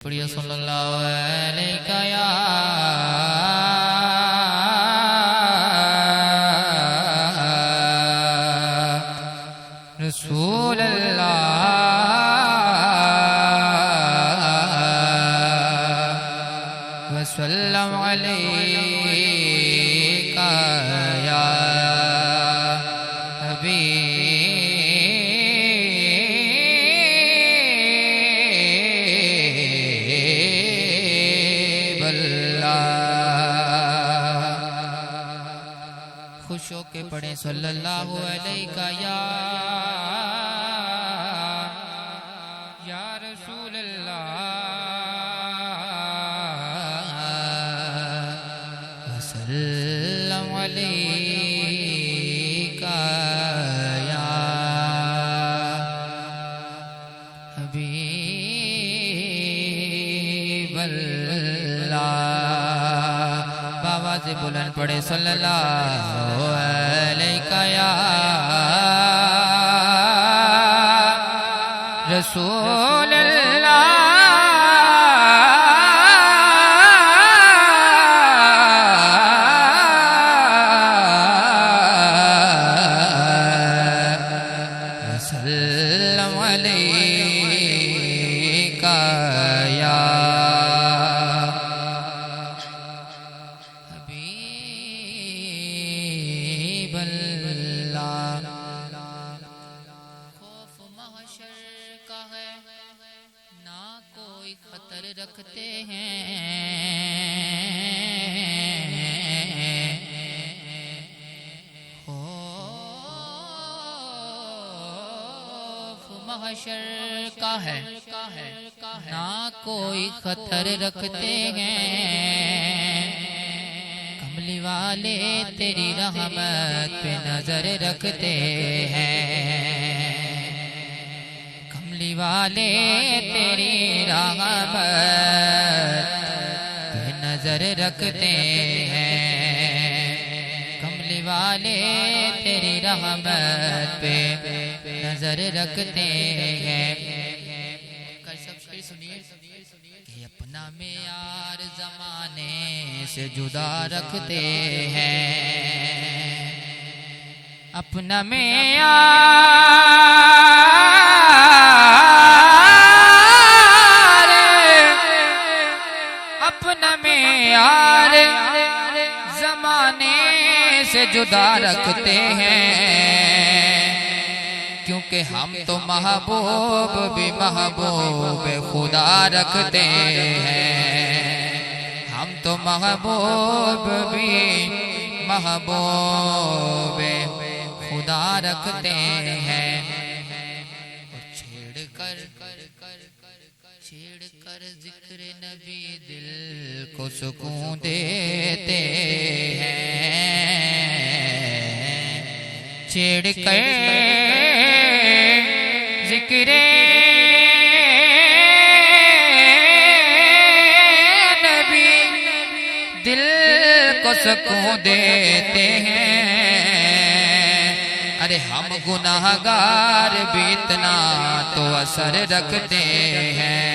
प्रिय सल्लल्लाहु अलैहि या रसूल अल्लाह वसल्लम अलैका या हबीब अल्लाह। खुश होके पढ़े सल्लल्लाहु अलैका या रसूल अल्लाह वसल्लम अलैका या हबीब अल्लाह। बाबा से बुलंद पड़े सल्लल्लाहु अलैका या रसूल अल्लाह वसल्लम अलैका या हबीब अल्लाह। खौफ महशर का है ना कोई खतर रखते हैं, खौफ महशर का है ना कोई खतर रखते हैं। कमली वाले तेरी रहमत पे नजर रखते हैं, कमली वाले तेरी रहमत पे नजर रखते हैं, कमली वाले तेरी रहमत पे नजर रखते हैं। कर सब शेर सुनिए कि अपना में यार जमाने से जुदा रखते हैं, अपना में यार, अपना में यार जमाने से जुदा रखते हैं। क्योंकि हम तो महबूब भी महबूब खुदा रखते हैं, हम तो महबूब भी महबूब खुदा रखते हैं। छेड़ कर जिक्र नबी दिल को सुकून देते हैं, छेड़ कर जिक्र नबी दिल को सुकून देते हैं। अरे हम गुनाहगार भी इतना तो असर रखते हैं,